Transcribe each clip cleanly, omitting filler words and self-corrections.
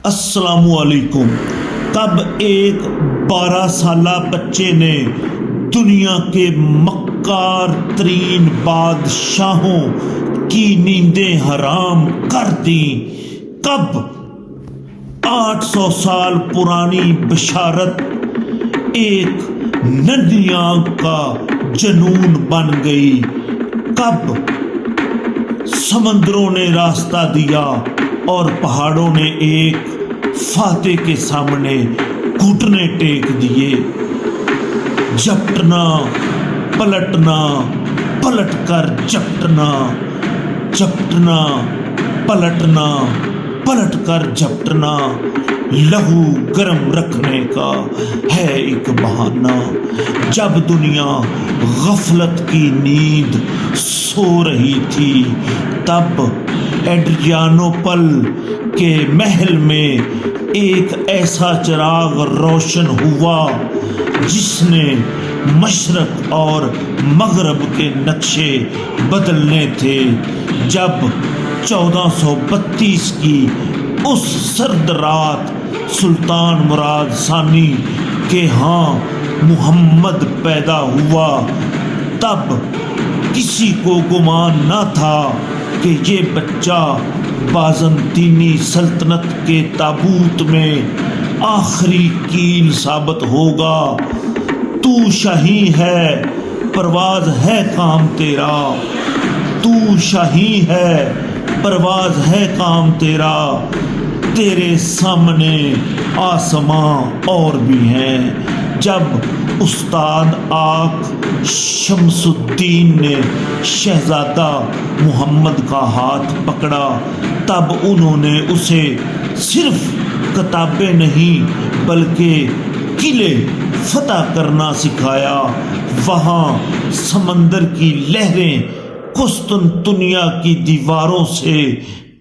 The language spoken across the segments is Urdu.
السلام علیکم۔ تب ایک 12 سالہ بچے نے دنیا کے مکار ترین بادشاہوں کی نیندیں حرام کر دیں۔ کب 800 سال پرانی بشارت ایک ننھی آنکھ کا جنون بن گئی۔ کب سمندروں نے راستہ دیا اور پہاڑوں نے ایک فاتح کے سامنے گھٹنے ٹیک دیے۔ جھپٹنا پلٹنا، پلٹ کر جھپٹنا، جھپٹنا پلٹنا، پلٹ کر جھپٹنا لہو گرم رکھنے کا ہے ایک بہانہ۔ جب دنیا غفلت کی نیند سو رہی تھی تب ایڈریانوپل کے محل میں ایک ایسا چراغ روشن ہوا جس نے مشرق اور مغرب کے نقشے بدلنے تھے۔ جب 1432 کی اس سرد رات سلطان مراد ثانی کے ہاں محمد پیدا ہوا تب کسی کو گمان نہ تھا کہ یہ بچہ بازنطینی سلطنت کے تابوت میں آخری کیل ثابت ہوگا۔ تو شاہی ہے، پرواز ہے کام تیرا، تو شاہی ہے، پرواز ہے کام تیرا، تیرے سامنے آسماں اور بھی ہیں۔ جب استاد آق شمس الدین نے شہزادہ محمد کا ہاتھ پکڑا تب انہوں نے اسے صرف کتابیں نہیں بلکہ قلعے فتح کرنا سکھایا۔ وہاں سمندر کی لہریں قسطنطنیہ کی دیواروں سے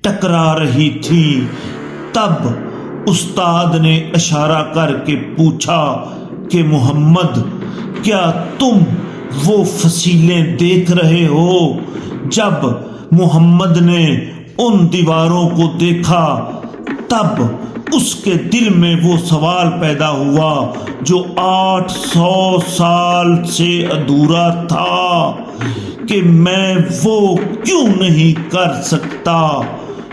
ٹکرا رہی تھی۔ تب استاد نے اشارہ کر کے پوچھا کہ محمد، کیا تم وہ فصیلیں دیکھ رہے ہو؟ جب محمد نے ان دیواروں کو دیکھا تب اس کے دل میں وہ سوال پیدا ہوا جو 800 سال سے ادھورا تھا کہ میں وہ کیوں نہیں کر سکتا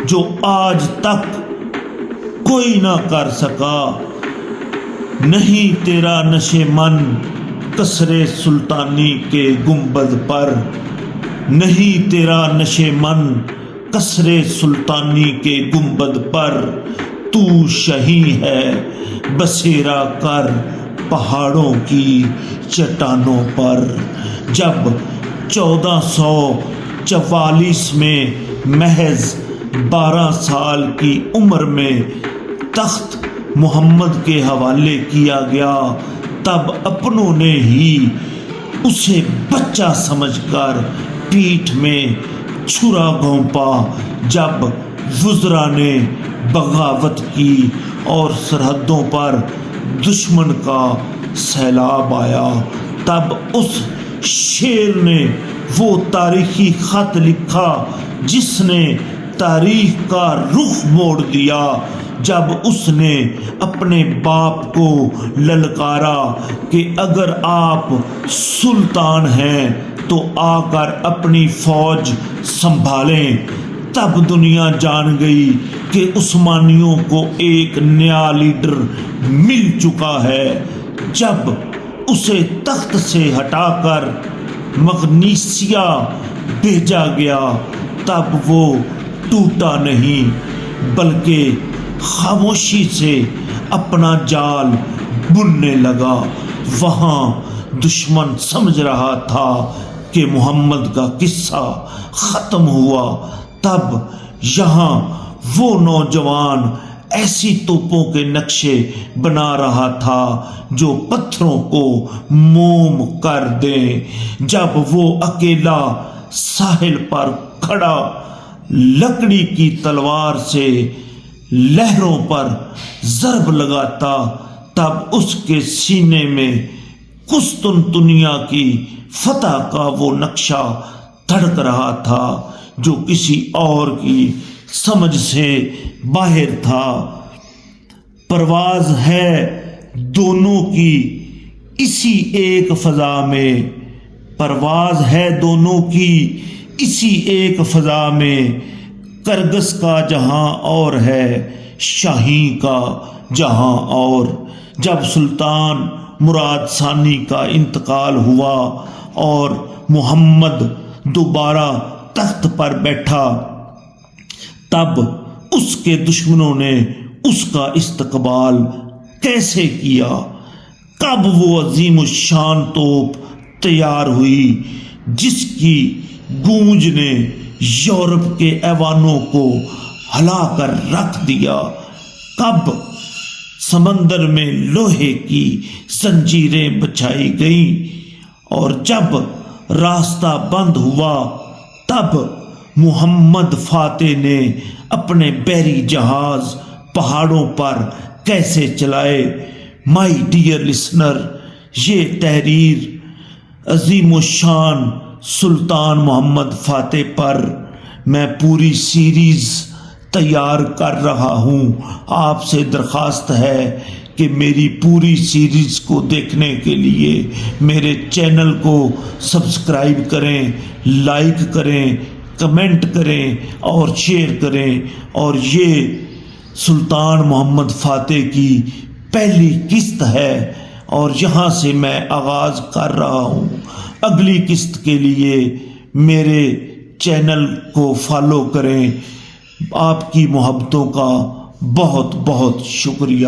جو آج تک کوئی نہ کر سکا۔ نہیں تیرا نشے من قصر سلطانی کے گنبد پر، نہیں تیرا نشے من قصر سلطانی کے گنبد پر، تو شاہی ہے بسیرا کر پہاڑوں کی چٹانوں پر۔ جب 1444 میں محض 12 سال کی عمر میں تخت محمد کے حوالے کیا گیا تب اپنوں نے ہی اسے بچہ سمجھ کر پیٹھ میں چھرا گھونپا۔ جب وزراء نے بغاوت کی اور سرحدوں پر دشمن کا سیلاب آیا تب اس شیر نے وہ تاریخی خط لکھا جس نے تاریخ کا رخ موڑ دیا۔ جب اس نے اپنے باپ کو للکارا کہ اگر آپ سلطان ہیں تو آ کر اپنی فوج سنبھالیں، تب دنیا جان گئی کہ عثمانیوں کو ایک نیا لیڈر مل چکا ہے۔ جب اسے تخت سے ہٹا کر مغنیسیہ بھیجا گیا تب وہ ٹوٹا نہیں بلکہ خاموشی سے اپنا جال بننے لگا۔ وہاں دشمن سمجھ رہا تھا کہ محمد کا قصہ ختم ہوا تب یہاں وہ نوجوان ایسی توپوں کے نقشے بنا رہا تھا جو پتھروں کو موم کر دیں۔ جب وہ اکیلا ساحل پر کھڑا لکڑی کی تلوار سے لہروں پر ضرب لگاتا تب اس کے سینے میں قسطنطنیہ کی فتح کا وہ نقشہ دھڑک رہا تھا جو کسی اور کی سمجھ سے باہر تھا۔ پرواز ہے دونوں کی اسی ایک فضا میں، پرواز ہے دونوں کی اسی ایک فضا میں، کرگس کا جہاں اور ہے شاہین کا جہاں اور۔ جب سلطان مراد ثانی کا انتقال ہوا اور محمد دوبارہ تخت پر بیٹھا، تب اس کے دشمنوں نے اس کا استقبال کیسے کیا؟ کب وہ عظیم الشان توپ تیار ہوئی جس کی گونج نے یورپ کے ایوانوں کو ہلا کر رکھ دیا؟ کب سمندر میں لوہے کی زنجیریں بچھائی گئیں اور جب راستہ بند ہوا تب محمد فاتح نے اپنے بحری جہاز پہاڑوں پر کیسے چلائے؟ مائی ڈیئر لسنر، یہ تحریر عظیم الشان سلطان محمد فاتح پر میں پوری سیریز تیار کر رہا ہوں۔ آپ سے درخواست ہے کہ میری پوری سیریز کو دیکھنے کے لیے میرے چینل کو سبسکرائب کریں، لائک کریں، کمنٹ کریں اور شیئر کریں۔ اور یہ سلطان محمد فاتح کی پہلی قسط ہے اور یہاں سے میں آغاز کر رہا ہوں۔ اگلی قسط کے لیے میرے چینل کو فالو کریں۔ آپ کی محبتوں کا بہت بہت شکریہ۔